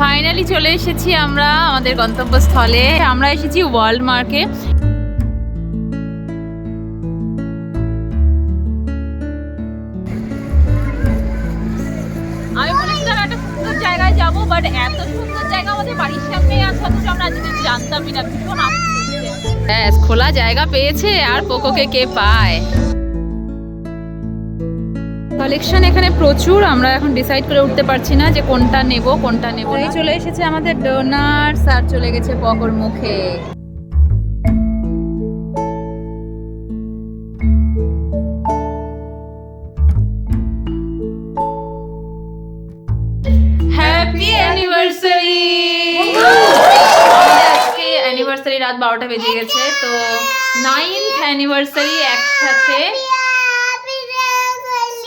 Finally চলে এসেছি আমরা আমাদের গন্তব্যস্থলে। আমরা এসেছি ওয়ার্ল্ড মার্কে। আমি বলেছিলাম একটা সুন্দর জায়গায় যাবো, বাট এত সুন্দর জায়গা আমাদের বাড়ির সামনে আছে অথচ আমরা আজকে জানতামই না। ভীষণ ব্যাস খোলা জায়গা পেয়েছে, আর পোকোকে কে পায়। কালেকশন এখানে প্রচুর, আমরা এখন ডিসাইড করে উঠতে পারছি না যে কোনটা নেব কোনটা নেব। এই চলে এসেছে আমাদের ডোনাটস আর চলে গেছে পকোর মুখে। Happy anniversary! আজকে অ্যানিভার্সারি রাত 12টা বেজে গেছে, তো 9th অ্যানিভার্সারি একসাথে।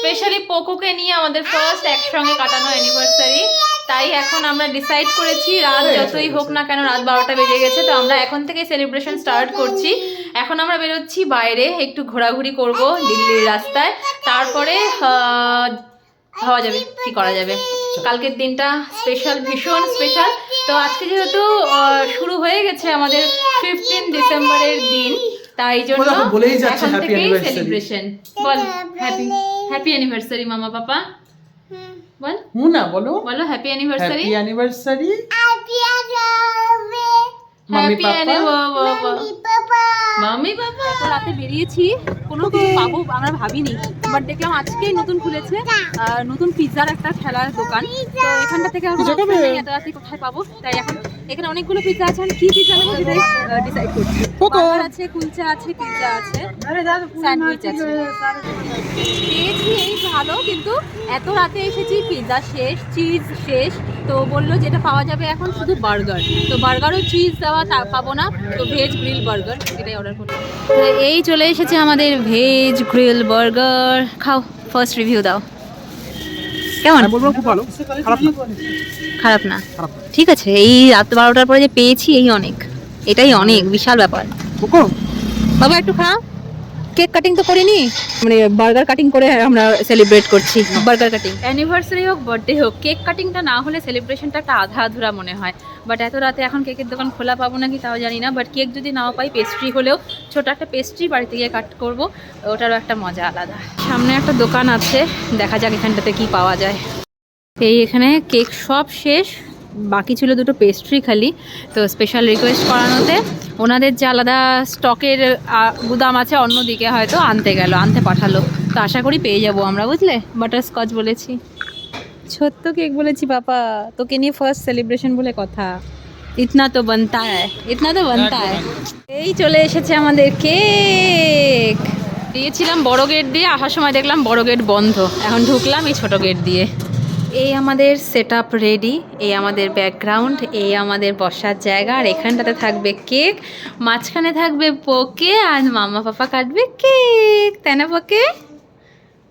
স্পেশালি পোকোকে নিয়ে আমাদের ফার্স্ট একসঙ্গে কাটানো অ্যানিভার্সারি, তাই এখন আমরা ডিসাইড করেছি রাত যতই হোক না কেন, রাত 12টা বেজে গেছে, তো আমরা এখন থেকে সেলিব্রেশন স্টার্ট করছি। এখন আমরা বেরোচ্ছি বাইরে, একটু ঘোরাঘুরি করব দিল্লির রাস্তায়, তারপরে ভাবা যাবে কি করা যাবে। কালকের দিনটা স্পেশাল, ভীষণ স্পেশাল। তো আজকে যেহেতু শুরু হয়ে গেছে আমাদের 15 ডিসেম্বরের দিন, তাই জন্য এখন থেকেই সেলিব্রেশন। বল happy happy anniversary mama papa, বল মুনা বলো, বলো happy anniversary. Happy anniversary happy anniversary mummy papa. রাতে বেরিয়েছি, কোনো কিছু পাবো আমরা ভাবিনি, বাট দেখলাম আজকেই নতুন খুলেছে নতুন পিৎজার একটা খেলার দোকান। তো এখানটা থেকে এত রাতে কোথায় পাবো, তাই এখন এখানে অনেকগুলো পিৎজা আছে, কি পিৎজা নেবো সেটাই ডিসাইড করছি। বার্গার আছে, কুলচা আছে, পিৎজা আছে, স্যান্ডউইচ আছে। পেয়েছি এই ভালো, কিন্তু এত রাতে এসেছি, পিৎজা শেষ, চিজ শেষ, তো বললো যেটা পাওয়া যাবে এখন শুধু বার্গার। তো বার্গারও চিজ দেওয়া তা পাবো না, তো ভেজ গ্রিল বার্গার এটাই অর্ডার করবো। তো এই চলে এসেছে আমাদের ভেজ গ্রিল বার্গার। খাও, ফার্স্ট রিভিউ দাও, কেমন? বলবো খুব ভালো, খারাপ না, ঠিক আছে। এই রাত 12টার পরে যে পেয়েছি এই অনেক, এটাই অনেক বিশাল ব্যাপার। বাবা একটু খা, কেক কাটিং তো করিনি, মানে বার্গার কাটিং করে আমরা সেলিব্রেট করছি। বার্গার কাটিং, অ্যানিভার্সারি হোক বার্থডে হোক, কেক কাটিংটা না হলে সেলিব্রেশনটা একটা আধা আধুরা মনে হয়। বাট এত রাতে এখন কেকের দোকান খোলা পাবো নাকি তাও জানি না, বাট কেক যদি নাও পাই, পেস্ট্রি হলেও ছোট একটা পেস্ট্রি বাড়িতে গিয়ে কাট করবো, ওটারও একটা মজা আলাদা। সামনে একটা দোকান আছে, দেখা যাক এখানটাতে কি পাওয়া যায়। এই এখানে কেক সব শেষ, বাকি ছিল দুটো পেস্ট্রি খালি। তো স্পেশাল রিকোয়েস্ট করানোতে ওনাদের যে আলাদা স্টকের গুদাম আছে অন্যদিকে, হয়তো আনতে পাঠালো, তো আশা করি পেয়ে যাবো আমরা, বুঝলে। বাটারস্কচ বলেছি, ছোট্ট কেক বলেছি পাপা, তোকে নিয়ে ফার্স্ট সেলিব্রেশন বলে কথা, ইতনা তো বানতা হ্যায়, ইতনা তো বানতা হ্যায়। এই চলে এসেছে আমাদের কেক। দিয়েছিলাম বড় গেট দিয়ে, আসার সময় দেখলাম বড় গেট বন্ধ, এখন ঢুকলাম এই ছোট গেট দিয়ে। এই আমাদের সেট আপ রেডি, এই আমাদের ব্যাকগ্রাউন্ড, এই আমাদের বসার জায়গা, আর এখানটাতে থাকবে কেক, মাঝখানে থাকবে পোকে, আর মামা পাপা কাটবে কেক, তাই না পোকে?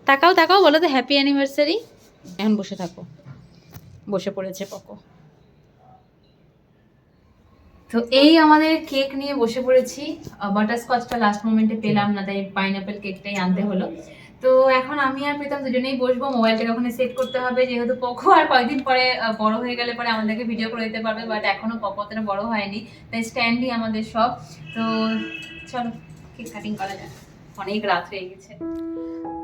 তাকাও তাকাও, বলো তো হ্যাপি অ্যানিভার্সারি। এখন বসে থাকো, বসে পড়েছে পকো। তো এই আমাদের কেক নিয়ে বসে পড়েছি। বাটারস্কচটা লাস্ট মোমেন্টে পেলাম না, তাই পাইনাপেল কেকটাই আনতে হলো। তো এখন আমি আর প্রীতম দুজনেই বসবো, মোবাইলটাকে ওখানে সেট করতে হবে, যেহেতু পকো আর কয়েকদিন পরে বড় হয়ে গেলে পরে আমাদেরকে ভিডিও করে দিতে পারবে, বাট এখনো পকো অতটা বড় হয়নি, তাই স্ট্যান্ডই আমাদের সব। তো চলো কেক কাটিং করা যাক, অনেক রাত হয়ে গেছে।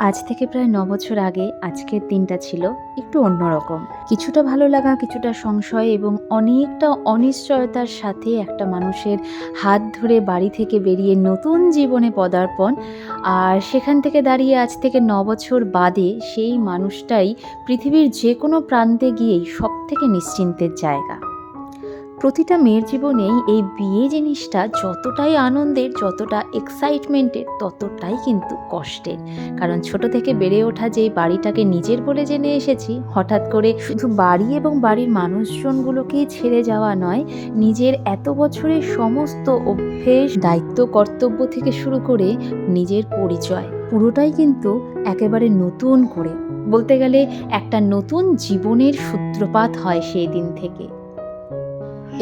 আজ থেকে প্রায় 9 বছর আগে আজকের দিনটা ছিল একটু অন্যরকম। কিছুটা ভালো লাগা, কিছুটা সংশয় এবং অনেকটা অনিশ্চয়তার সাথে একটা মানুষের হাত ধরে বাড়ি থেকে বেরিয়ে নতুন জীবনে পদার্পণ, আর সেখান থেকে দাঁড়িয়ে আজ থেকে 9 বছর বাদে সেই মানুষটাই পৃথিবীর যে কোনো প্রান্তে গিয়েই সব থেকে নিশ্চিন্তের জায়গা। প্রতিটা মেয়ের জীবনেই এই বিয়ে জিনিসটা যতটাই আনন্দের, যতটা এক্সাইটমেন্টের, ততটাই কিন্তু কষ্টের। কারণ ছোট থেকে বেড়ে ওঠা যেই বাড়িটাকে নিজের বলে জেনে এসেছি, হঠাৎ করে শুধু বাড়ি এবং বাড়ির মানুষজনগুলোকেই ছেড়ে যাওয়া নয়, নিজের এত বছরের সমস্ত অভ্যেস, দায়িত্ব, কর্তব্য থেকে শুরু করে নিজের পরিচয়, পুরোটাই কিন্তু একেবারে নতুন করে, বলতে গেলে একটা নতুন জীবনের সূত্রপাত হয় সেই দিন থেকে।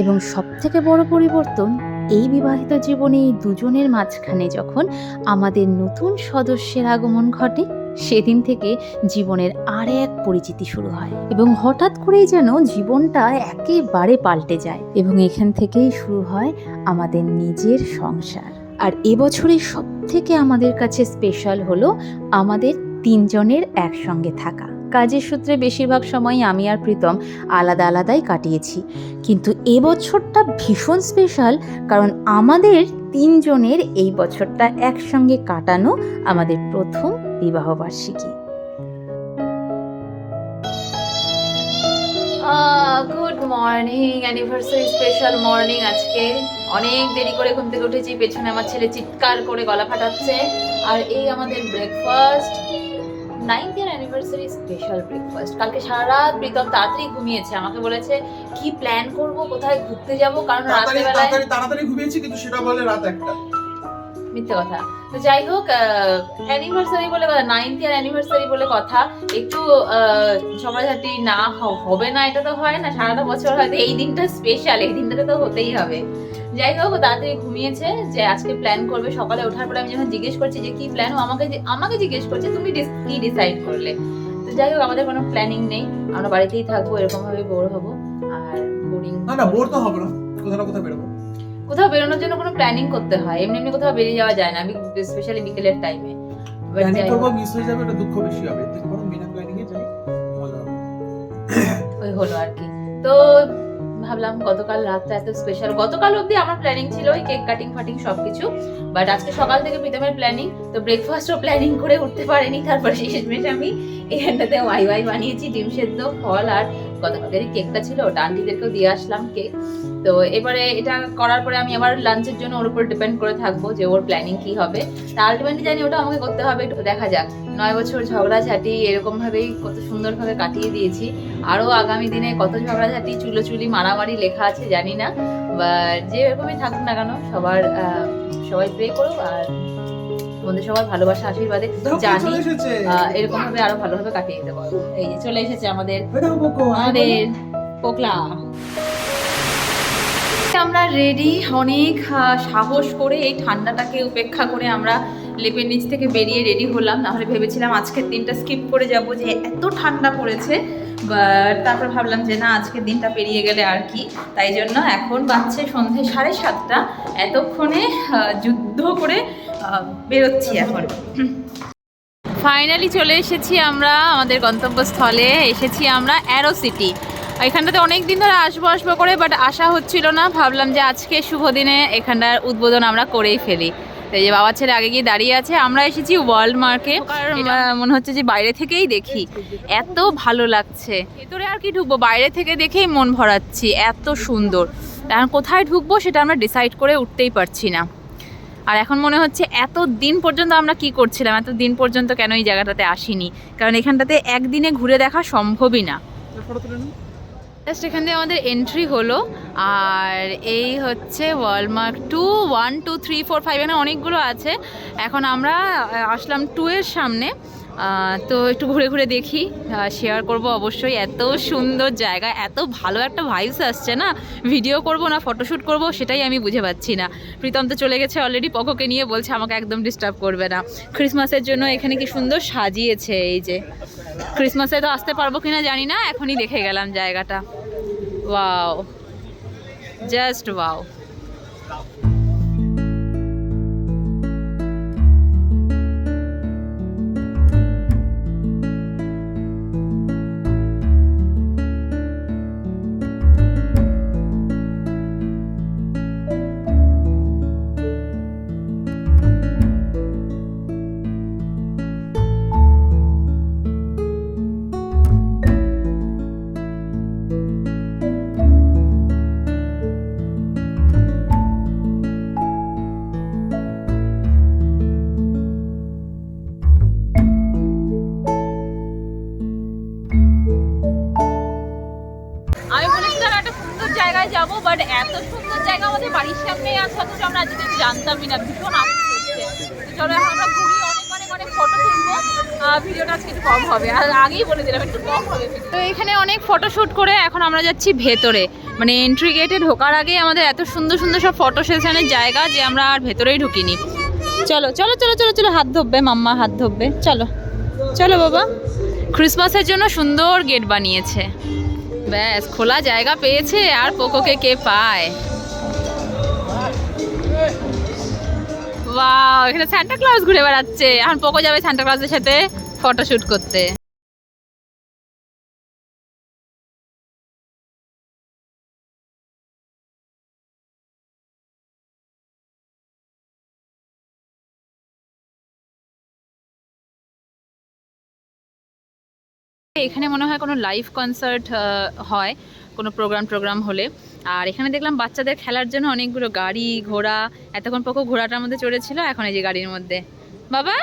এবং সবথেকে বড় পরিবর্তন এই বিবাহিত জীবনে এই দুজনের মাঝখানে যখন আমাদের নতুন সদস্যের আগমন ঘটে, সেদিন থেকে জীবনের আর এক পরিচিতি শুরু হয় এবং হঠাৎ করেই যেন জীবনটা একেবারে পাল্টে যায় এবং এখান থেকেই শুরু হয় আমাদের নিজের সংসার। আর এবছরের সব থেকে আমাদের কাছে স্পেশাল হলো আমাদের 3 জনের একসঙ্গে থাকা। কাজের সূত্রে বেশিরভাগ সময় আমি আর প্রীতম আলাদা আলাদাই কাটিয়েছি, কিন্তু এবছরটা ভীষণ স্পেশাল কারণ আমাদের 3 জনের এই বছরটা একসঙ্গে কাটানো আমাদের প্রথম বিবাহবার্ষিকী। Good morning, anniversary special morning. আজকে অনেক দেরি করে ঘুম থেকে উঠেছি, পেছনে আমার ছেলে চিৎকার করে গলা ফাটাচ্ছে। আর এই আমাদের ব্রেকফাস্ট, 9th ইয়ার অ্যানিভার্সারি স্পেশাল ব্রেকফাস্ট। কালকে সারা রাত প্রীতম তাড়াতাড়ি ঘুমিয়েছে, আমাকে বলেছে কি প্ল্যান করব, কোথায় ঘুরতে যাব, কারণ রাতেবেলায় তাড়াতাড়ি ঘুমিয়েছি কিন্তু সেটা বলে রাত 1টা। মিথ্যে কথা। তো যাই হোক, অ্যানিভার্সারি বলে কথা, 9th ইয়ার অ্যানিভার্সারি বলে কথা, একটু ঝগড়াঝাটি না হবে না, এটা তো হয় না, সারাটা বছর হয়তো এই দিনটা স্পেশাল, এই দিনটাতে তো হতেই হবে। যাই হোক, তাড়াতাড়ি ঘুমিয়েছে যে আজকে প্ল্যান করবে। সকালে ওঠার পরে আমি যখন জিজ্ঞেস করছি যে কি প্ল্যান, ও আমাকে জিজ্ঞেস করছে তুমি কি ডিসাইড করলে। তো যাই হোক, আমাদের কোনো প্ল্যানিং নেই, আমরা বাড়িতেই থাকবো, এরকম ভাবে বোর হবো। আর বোরিং না বোর তো হবে না, কোথাও না কোথাও বেরোবো। কোথাও বেরোনোর জন্য কোনো প্ল্যানিং করতে হয়, এমনি এমনি কোথাও বেরিয়ে যাওয়া যায় না, স্পেশালি বিকেলের টাইমে। প্ল্যানিং করবো, মিস হয়ে যাবে, এটা দুঃখ বেশি হবে। থেকে বরং বিনা প্ল্যানিং এ যাই, মজা হবে। ওই হলো আর কি। তো ভাবলাম গতকাল রাতটা এত স্পেশাল, গতকাল অবধি আমার প্ল্যানিং ছিল ওই কেক কাটিং ফাটিং সবকিছু, বাট আজকে সকাল থেকে প্রীতমের প্ল্যানিং, তো ব্রেকফাস্টও প্ল্যানিং করে উঠতে পারেনি। তারপর শেষমেশ আমি এখানটাতে ওয়াই বানিয়েছি, ডিম সেদ্ধ, ফল, আর গতকালের কেকটা ছিল ওটা আন্টিদেরকেও দিয়ে আসলাম কেক। তো এবারে এটা করার পরে আমি আবার লাঞ্চের জন্য ওর উপর ডিপেন্ড করে থাকবো যে ওর প্ল্যানিং কি হবে। তা আলটিমেটলি জানি ওটা আমাকে করতে হবে, একটু দেখা যাক। 9 বছর ঝগড়াঝাটি এরকম ভাবেই কত সুন্দরভাবে কাটিয়ে দিয়েছি, আরো আগামী দিনে কত ঝগড়াঝাটি, চুলোচুলি, মারামারি লেখা আছে জানি না, বা যে এরকমই থাকুক না কেন, সবাই প্রে করো আর তোমাদের সবার ভালোবাসা আশীর্বাদে জানি এরকম ভাবে আরো ভালোভাবে কাটিয়ে দিতে পারবো। এই যে চলে এসেছে আমাদের পোকলা। আমরা রেডি, অনেক সাহস করে এই ঠান্ডাটাকে উপেক্ষা করে আমরা লেপের নিচ থেকে বেরিয়ে রেডি হলাম। নাহলে ভেবেছিলাম আজকের দিনটা স্কিপ করে যাব, যে এত ঠান্ডা পড়েছে, বাট তারপর ভাবলাম যে না, আজকের দিনটা পেরিয়ে গেলে আর কি। তাই জন্য এখন বাজছে সন্ধ্যে 7:30, এতক্ষণে যুদ্ধ করে বেরোচ্ছি এখন। ফাইনালি চলে এসেছি আমরা আমাদের গন্তব্যস্থলে, এসেছি আমরা অ্যারো সিটি। এখানটাতে অনেক দিন ধরে আসবো করে, বাট আসা হচ্ছিল না। ভাবলাম যে আজকে শুভ দিনে এখানটার উদ্বোধন আমরা করেই ফেলি। এই যে বাবার ছেলে আগে গিয়ে দাঁড়িয়ে আছে, আমরা এসেছি ওয়ার্ল্ড মার্কে। মনে হচ্ছে যে বাইরে থেকেই দেখি, এত ভালো লাগছে। ভেতরে আর কি ঢুকবো, বাইরে থেকে দেখেই মন ভরাচ্ছি, এত সুন্দর। এখন কোথায় ঢুকবো সেটা আমরা ডিসাইড করে উঠতেই পারছি না। আর এখন মনে হচ্ছে এত দিন পর্যন্ত আমরা কি করছিলাম, এত দিন পর্যন্ত কেন এই জায়গাটাতে আসিনি, কারণ এখানটাতে একদিনে ঘুরে দেখা সম্ভবই না। জাস্ট এখান থেকে আমাদের এন্ট্রি হলো, আর এই হচ্ছে ওয়ালমার্ট 2, 1, 2, 3, 4, 5, এখানে অনেকগুলো আছে। এখন আমরা আসলাম 2 এর সামনে, তো একটু ঘুরে ঘুরে দেখি, শেয়ার করব অবশ্যই। এত সুন্দর জায়গা, এত ভালো একটা ভাইবস আসছে না, ভিডিও করব না ফটোশ্যুট করব সেটাই আমি বুঝে পাচ্ছি না। প্রীতম তো চলে গেছে অলরেডি পকোকে নিয়ে, বলছে আমাকে একদম ডিস্টার্ব করবে না। ক্রিসমাসের জন্য এখানে কি সুন্দর সাজিয়েছে, এই যে ক্রিসমাসে তো আসতে পারবো কিনা জানি না, এখনই দেখে গেলাম জায়গাটা। Wow, just wow. জায়গায় যাব, বাট এত সুন্দর জায়গা আমাদের বাড়ির সামনে আছে, অথচ আমরা আজকে জানতামই না। ভীষণ আফসোস হচ্ছে। চলো এখন আমরা ঘুরি, অনেক ফটো তুলবো। ভিডিওটা আজকে একটু কম হবে, আর আগেই বলে দিলাম একটু কম হবে। তো এখানে অনেক ফটোশ্যুট করে এখন আমরা যাচ্ছি ভেতরে, মানে এন্ট্রি গেটে ঢোকার আগে আমাদের এত সুন্দর সুন্দর সব ফটো সেশনের জায়গা যে আমরা আর ভেতরেই ঢুকিনি। চলো চলো চলো চলো চলো, হাত ধরবে মাম্মা, হাত ধরবে, চলো। চলো বাবা। ক্রিসমাসের জন্য সুন্দর গেট বানিয়েছে, ব্যাস খোলা জায়গা পেয়েছে আর পোকোকে কে পায়। ওয়াও, এখানে সান্টা ক্লজ ঘুরে বেড়াচ্ছে। এখন পোকো যাবে সান্টা ক্লজের সাথে ফটোশুট করতে। এখানে মনে হয় কোনো লাইভ কনসার্ট হয় কোনো প্রোগ্রাম হলে। আর এখানে দেখলাম বাচ্চাদের খেলার জন্য অনেকগুলো গাড়ি ঘোড়া। এতক্ষণ পোকো ঘোড়াটার মধ্যে চড়েছিল, এখন এই যে গাড়ির মধ্যে। বাবা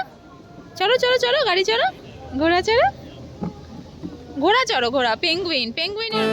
চলো চলো চলো, গাড়ি চলো, ঘোড়া চলো, ঘোড়া চড়ো, ঘোড়া পেঙ্গুইন, পেঙ্গুইনের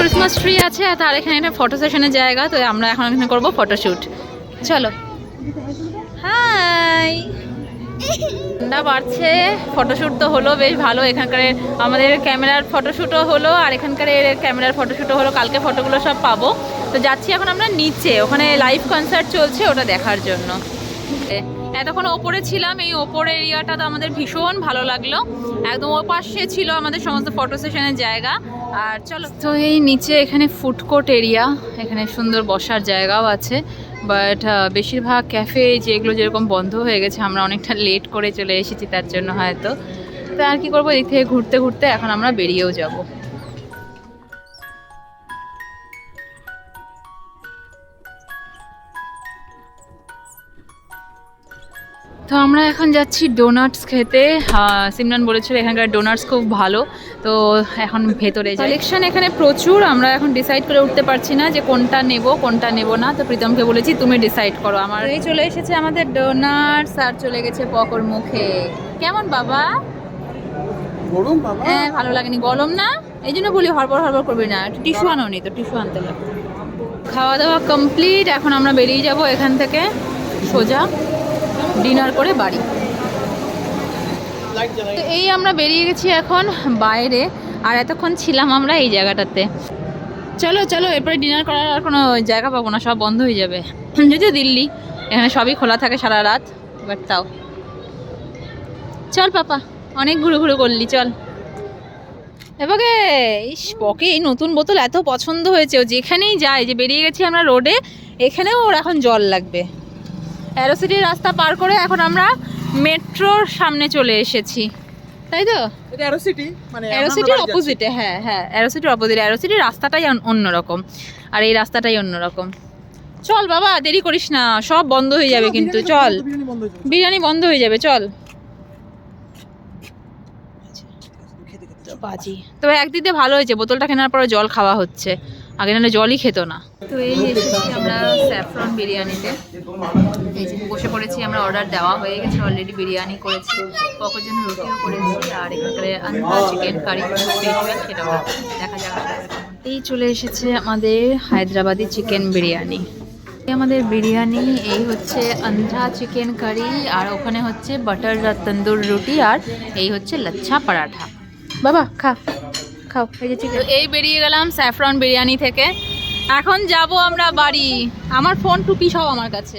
ক্রিসমাস ট্রি আছে। আর তার এখানে একটা ফটো সেশনের জায়গা, তো আমরা এখন এখানে করবো ফটোশুট। চলো। হাই, ঠান্ডা বাড়ছে, ফটোশুট তো হলো বেশ ভালো। এখানকার আমাদের ক্যামেরার ফটোশুটও হলো আর এখানকার ক্যামেরার ফটোশুটও হলো। কালকে ফটোগুলো সব পাবো। তো যাচ্ছি এখন আমরা নিচে, ওখানে লাইভ কনসার্ট চলছে, ওটা দেখার জন্য। এতক্ষণ ওপরে ছিলাম, এই ওপরের এরিয়াটা তো আমাদের ভীষণ ভালো লাগলো। একদম ওপাশে ছিল আমাদের সমস্ত ফটো সেশনের জায়গা। আর চলো, তো এই নিচে এখানে ফুডকোর্ট এরিয়া, এখানে সুন্দর বসার জায়গাও আছে। বাট বেশিরভাগ ক্যাফে যেগুলো যেরকম বন্ধ হয়ে গেছে, আমরা অনেকটা লেট করে চলে এসেছি তার জন্য হয়তো। তো আর কি করবো, এদিক থেকে ঘুরতে ঘুরতে এখন আমরা বেরিয়েও যাবো। তো আমরা এখন যাচ্ছি ডোনাটস খেতে। সিমরান বলেছিল এখানকার ডোনাটস খুব ভালো। তো এখন ভেতরে কালেকশন এখানে প্রচুর। আমরা এখন ডিসাইড করে উঠতে পারছি না যে কোনটা নেব কোনটা নেব না। তো প্রীতমকে বলেছি তুমি ডিসাইড করো। আমার এই চলে এসেছে আমাদের ডোনাটস আর চলে গেছে পকোর মুখে। কেমন বাবা? গরম বাবা? হ্যাঁ, ভালো লাগেনি, গরম না, এই জন্য বলি হড়বড় হড়বড় করবি না। একটু টিস্যু আনো নি, তো টিস্যু আনতে লাগবে। খাওয়া দাওয়া কমপ্লিট, এখন আমরা বেরিয়ে যাব এখান থেকে সোজা ডিনার করে বাড়ি। তো এই আমরা বেরিয়ে গেছি এখন বাইরে, আর এতক্ষণ ছিলাম আমরা এই জায়গাটাতে। চলো চলো, এরপরে ডিনার করার আর কোনো জায়গা পাবো না, সব বন্ধ হয়ে যাবে। যদিও দিল্লি, এখানে সবই খোলা থাকে সারা রাত, বাট তাও। চল পাপা, অনেক ঘুরে ঘুরে করলি, চল। এবারে ইস, পকে এই নতুন বোতল এত পছন্দ হয়েছে, ও যেখানেই যায়, যে বেরিয়ে গেছি আমরা রোডে, এখানেও ওর এখন জল লাগবে। অ্যারোসিটির রাস্তা পার করে এখন আমরা মেট্রোর সামনে চলে এসেছি, তাই তো? এটা অ্যারোসিটি, মানে অ্যারোসিটির অপোজিটে। হ্যাঁ হ্যাঁ, অ্যারোসিটির অপোজিটে। অ্যারোসিটির রাস্তাটাই অন্যরকম আর এই রাস্তাটাই অন্যরকম। চল বাবা, দেরি করিস না, সব বন্ধ হয়ে যাবে কিন্তু। চল, বিরিয়ানি বন্ধ হয়ে যাবে, চল। বাজি, তবে একদিক দিয়ে ভালো হয়েছে, বোতলটা কেনার পরে জল খাওয়া হচ্ছে, আগে নাহলে জলই খেত না। তো এই এসেছি আমরা স্যাফরন বিরিয়ানিতে। এই যে বসে পড়েছি আমরা, অর্ডার দেওয়া হয়ে গেছে অলরেডি, বিরিয়ানি করেছি, পকের জন্য রুটিও করেছি, আর এখানকার আন্ধা চিকেন কারি স্পেশাল, সেটাও দেখা যাক। এই চলে এসেছে আমাদের হায়দ্রাবাদি চিকেন বিরিয়ানি। আমাদের বিরিয়ানি, এই হচ্ছে আন্ধা চিকেন কারি, আর ওখানে হচ্ছে বাটার তন্দুর রুটি, আর এই হচ্ছে লাচ্ছা পরাঠা। বাবা খা, খাও। এই যে চিকেন। এই বেরিয়ে গেলাম স্যাফরন বিরিয়ানি থেকে, এখন যাব আমরা বাড়ি। আমার ফোন টুপি সব আমার কাছে।